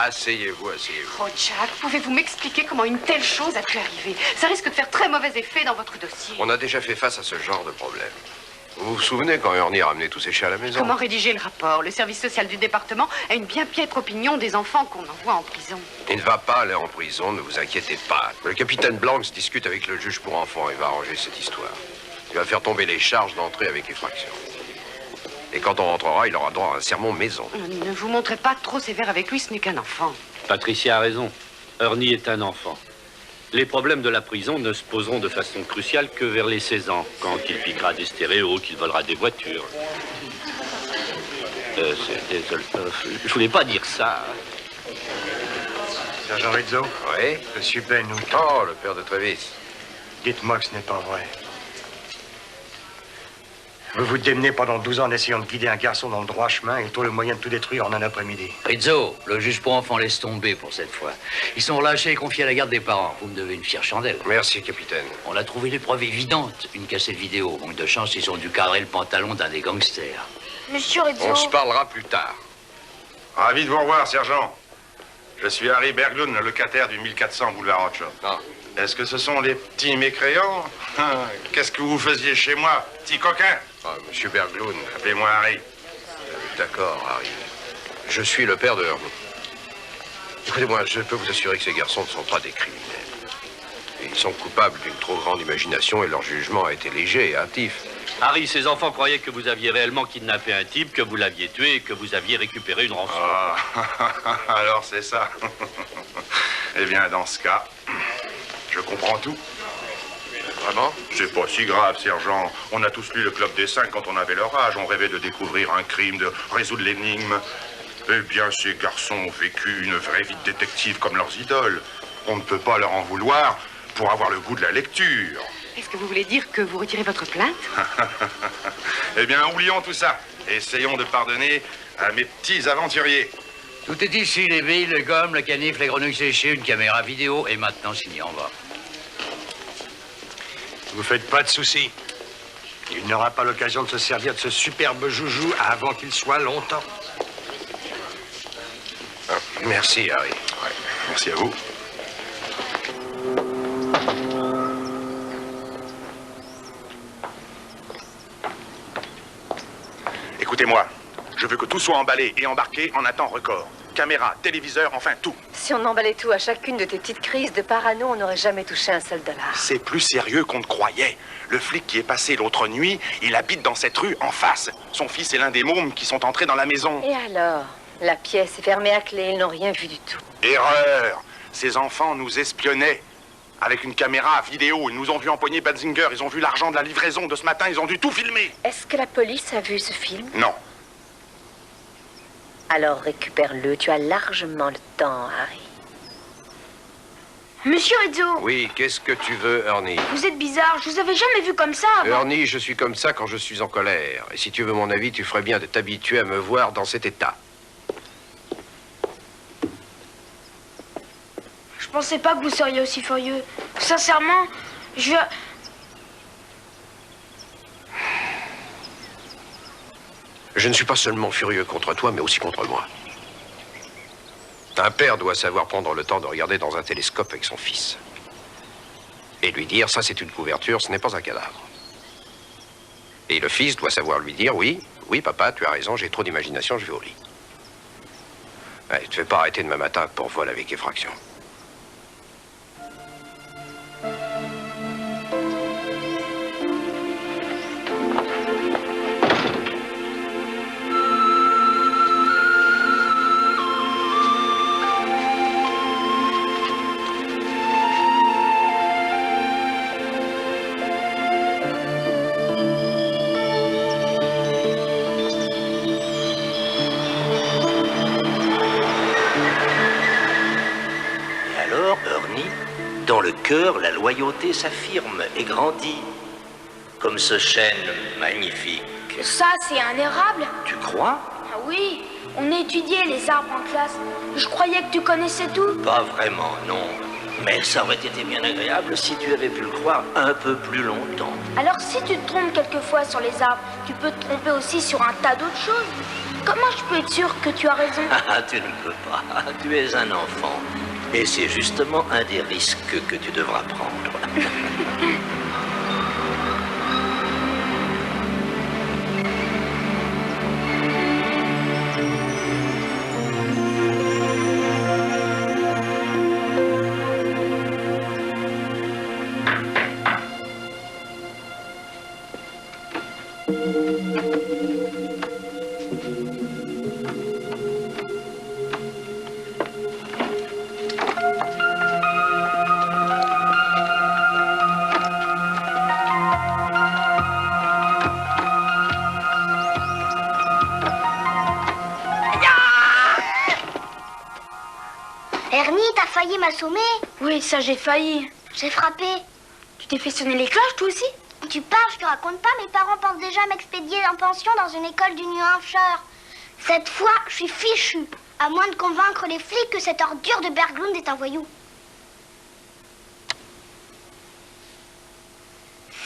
Asseyez-vous, asseyez-vous. Oh, Jack, pouvez-vous m'expliquer comment une telle chose a pu arriver? Ça risque de faire très mauvais effet dans votre dossier. On a déjà fait face à ce genre de problème. Vous vous souvenez quand Ernie ramenait tous ses chats à la maison? Comment rédiger le rapport? Le service social du département a une bien piètre opinion des enfants qu'on envoie en prison. Il ne va pas aller en prison, ne vous inquiétez pas. Le capitaine Blanks discute avec le juge pour enfants et va arranger cette histoire. Il va faire tomber les charges d'entrée avec effraction. Et quand on rentrera, il aura droit à un sermon maison. Ne vous montrez pas trop sévère avec lui, ce n'est qu'un enfant. Patricia a raison. Ernie est un enfant. Les problèmes de la prison ne se poseront de façon cruciale que vers les 16 ans, quand il piquera des stéréos, qu'il volera des voitures. Je voulais pas dire ça. Sergent Rizzo? Oui? Monsieur Ben Newton. Oh, le père de Travis. Dites-moi que ce n'est pas vrai. Vous vous démenez pendant 12 ans en essayant de guider un garçon dans le droit chemin et trouve le moyen de tout détruire en un après-midi. Rizzo, le juge pour enfants laisse tomber pour cette fois. Ils sont relâchés et confiés à la garde des parents. Vous me devez une fière chandelle. Merci, capitaine. On a trouvé des preuves évidentes. Une cassette vidéo. Manque de chance, ils ont dû carrer le pantalon d'un des gangsters. Monsieur Rizzo. On se parlera plus tard. Ravi de vous revoir, sergent. Je suis Harry Berglund, le locataire du 1400 boulevard Rothschild. Ah. Est-ce que ce sont les petits mécréants? Qu'est-ce que vous faisiez chez moi, petit coquin? Ah, monsieur Berglund. Appelez-moi Harry. D'accord, Harry. Je suis le père de Ernie. Écoutez-moi, je peux vous assurer que ces garçons ne sont pas des criminels. Ils sont coupables d'une trop grande imagination et leur jugement a été léger et hâtif. Harry, ces enfants croyaient que vous aviez réellement kidnappé un type, que vous l'aviez tué et que vous aviez récupéré une rançon. Ah, alors c'est ça. Eh bien, dans ce cas, je comprends tout. Vraiment? C'est pas si grave, sergent. On a tous lu le Club des 5 quand on avait leur âge. On rêvait de découvrir un crime, de résoudre l'énigme. Eh bien, ces garçons ont vécu une vraie vie de détective comme leurs idoles. On ne peut pas leur en vouloir pour avoir le goût de la lecture. Est-ce que vous voulez dire que vous retirez votre plainte? Eh bien, oublions tout ça. Essayons de pardonner à mes petits aventuriers. Tout est ici, les billes, le gomme, le canif, les grenouilles séchées, une caméra vidéo et maintenant, signé en va. Vous faites pas de soucis. Il n'aura pas l'occasion de se servir de ce superbe joujou avant qu'il soit longtemps. Ah, merci, Harry. Ouais, merci à vous. Écoutez-moi, je veux que tout soit emballé et embarqué en un temps record. Caméra, téléviseur, enfin tout. Si on emballait tout à chacune de tes petites crises de parano, on n'aurait jamais touché un seul dollar. C'est plus sérieux qu'on ne croyait. Le flic qui est passé l'autre nuit, il habite dans cette rue en face. Son fils est l'un des mômes qui sont entrés dans la maison. Et alors? La pièce est fermée à clé, ils n'ont rien vu du tout. Erreur! Ces enfants nous espionnaient. Avec une caméra vidéo, ils nous ont vu empoigner Batzinger, ils ont vu l'argent de la livraison de ce matin, ils ont dû tout filmer. Est-ce que la police a vu ce film? Non. Alors récupère-le, tu as largement le temps, Harry. Monsieur Rizzo, Oui, qu'est-ce que tu veux, Ernie? vous êtes bizarre, je vous avais jamais vu comme ça avant. Ernie, je suis comme ça quand je suis en colère. Et si tu veux mon avis, tu ferais bien de t'habituer à me voir dans cet état. Je pensais pas que vous seriez aussi furieux. Sincèrement, je... Je ne suis pas seulement furieux contre toi, mais aussi contre moi. Un père doit savoir prendre le temps de regarder dans un télescope avec son fils. Et lui dire, ça c'est une couverture, ce n'est pas un cadavre. Et le fils doit savoir lui dire, oui, papa, tu as raison, j'ai trop d'imagination, je vais au lit. Ouais, tu ne fais pas arrêter demain matin pour vol avec effraction. Dans le cœur, la loyauté s'affirme et grandit. Comme ce chêne magnifique. Ça, c'est un érable? Tu crois? Ah oui, on étudiait les arbres en classe. Je croyais que tu connaissais tout. Pas vraiment, non. Mais ça aurait été bien agréable si tu avais pu le croire un peu plus longtemps. Alors si tu te trompes quelquefois sur les arbres, tu peux te tromper aussi sur un tas d'autres choses. Comment je peux être sûr que tu as raison? Ah, tu ne peux pas. Tu es un enfant. Et c'est justement un des risques que tu devras prendre. Ernie, t'as failli m'assommer. Oui, ça j'ai failli. J'ai frappé. Tu t'es fait sonner les cloches toi aussi? Tu parles, je te raconte pas, mes parents pensent déjà à m'expédier en pension dans une école du New Hampshire. Cette fois, je suis fichu. À moins de convaincre les flics que cette ordure de Berglund est un voyou.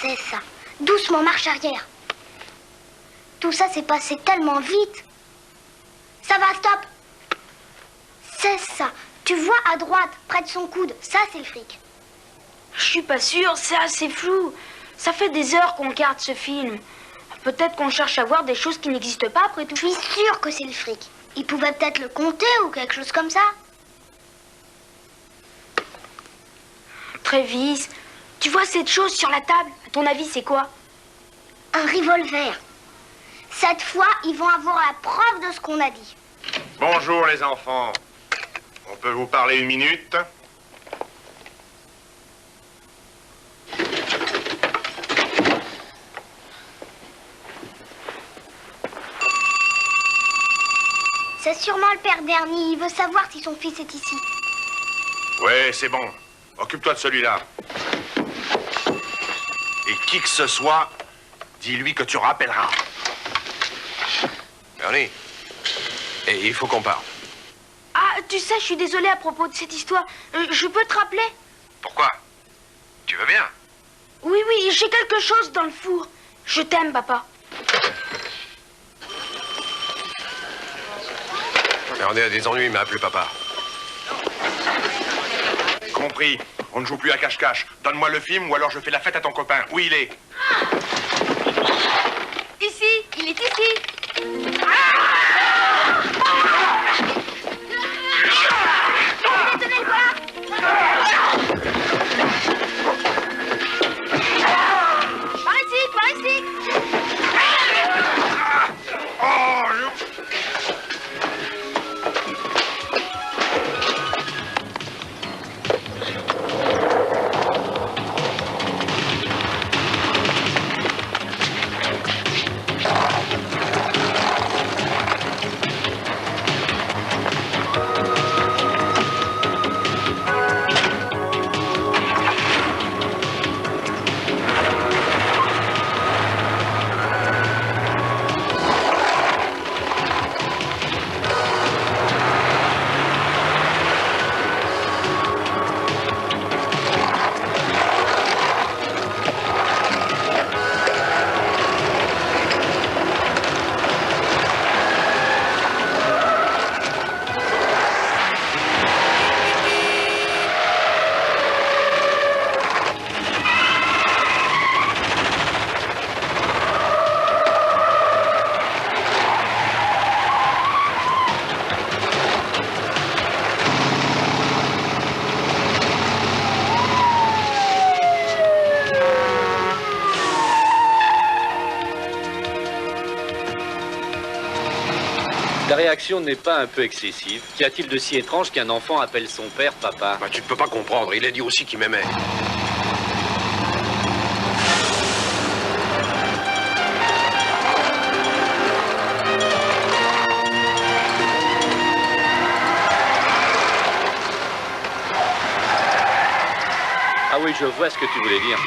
C'est ça. Doucement, marche arrière. Tout ça s'est passé tellement vite. Ça va, stop. C'est ça. Tu vois à droite, près de son coude, ça c'est le fric. Je suis pas sûre, c'est assez flou. Ça fait des heures qu'on regarde ce film. Peut-être qu'on cherche à voir des choses qui n'existent pas après tout. Je suis sûre que c'est le fric. Il pouvait peut-être le compter ou quelque chose comme ça. Travis, tu vois cette chose sur la table? À ton avis, c'est quoi? Un revolver. Cette fois, ils vont avoir la preuve de ce qu'on a dit. Bonjour les enfants. On peut vous parler une minute? C'est sûrement le père d'Ernie. Il veut savoir si son fils est ici. Ouais, c'est bon. Occupe-toi de celui-là. Et qui que ce soit, dis-lui que tu rappelleras. Ernie, et il faut qu'on parle. Ah, tu sais, je suis désolée à propos de cette histoire. Je peux te rappeler? Pourquoi? Tu veux bien? Oui, oui, j'ai quelque chose dans le four. Je t'aime, papa. Ernie a des ennuis, mais appelez papa. Compris. On ne joue plus à cache-cache. Donne-moi le film ou alors je fais la fête à ton copain. Où il est? Ici, il est ici. Tenez le voilà. Par ici, par ici. Ta réaction n'est pas un peu excessive? Qu'y a-t-il de si étrange qu'un enfant appelle son père papa? Bah, tu ne peux pas comprendre. Il a dit aussi qu'il m'aimait. Ah oui, je vois ce que tu voulais dire.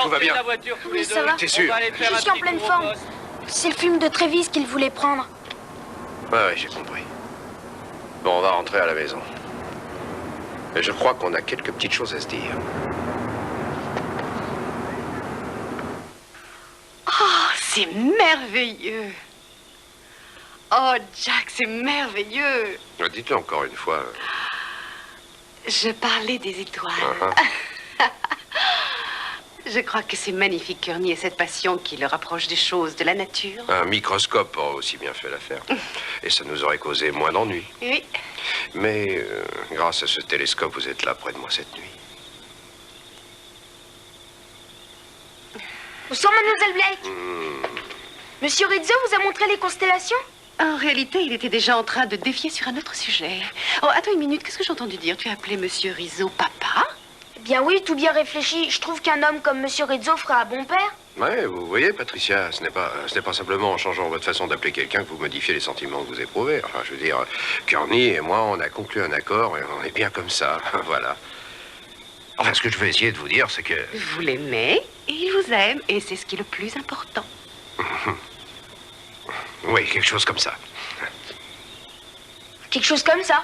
tout va bien. La voiture, tous Oui, les ça deux. va. T'es sûr? Je suis en pleine forme. C'est le film de Trévis qu'il voulait prendre. Ouais, j'ai compris. Bon, on va rentrer à la maison. Et je crois qu'on a quelques petites choses à se dire. Oh, c'est merveilleux. Oh, Jack, c'est merveilleux. Dites-le encore une fois. Je parlais des étoiles. Je crois que c'est magnifique, Kearney, et cette passion qui le rapproche des choses, de la nature. Un microscope aurait aussi bien fait l'affaire. Et ça nous aurait causé moins d'ennuis. Oui. Mais grâce à ce télescope, vous êtes là près de moi cette nuit. Bonsoir, mademoiselle Blake. Monsieur Rizzo vous a montré les constellations? En réalité, il était déjà en train de défier sur un autre sujet. Oh, attends une minute, qu'est-ce que j'ai entendu dire? Tu as appelé Monsieur Rizzo papa? Eh bien oui, tout bien réfléchi. Je trouve qu'un homme comme Monsieur Rizzo ferait un bon père. Ouais, vous voyez, Patricia, ce n'est pas simplement en changeant votre façon d'appeler quelqu'un que vous modifiez les sentiments que vous éprouvez. Enfin, je veux dire, Kearney et moi, on a conclu un accord et on est bien comme ça. Voilà. Enfin, ce que je veux essayer de vous dire, c'est que... Vous l'aimez et il vous aime, et c'est ce qui est le plus important. Oui, quelque chose comme ça. Quelque chose comme ça.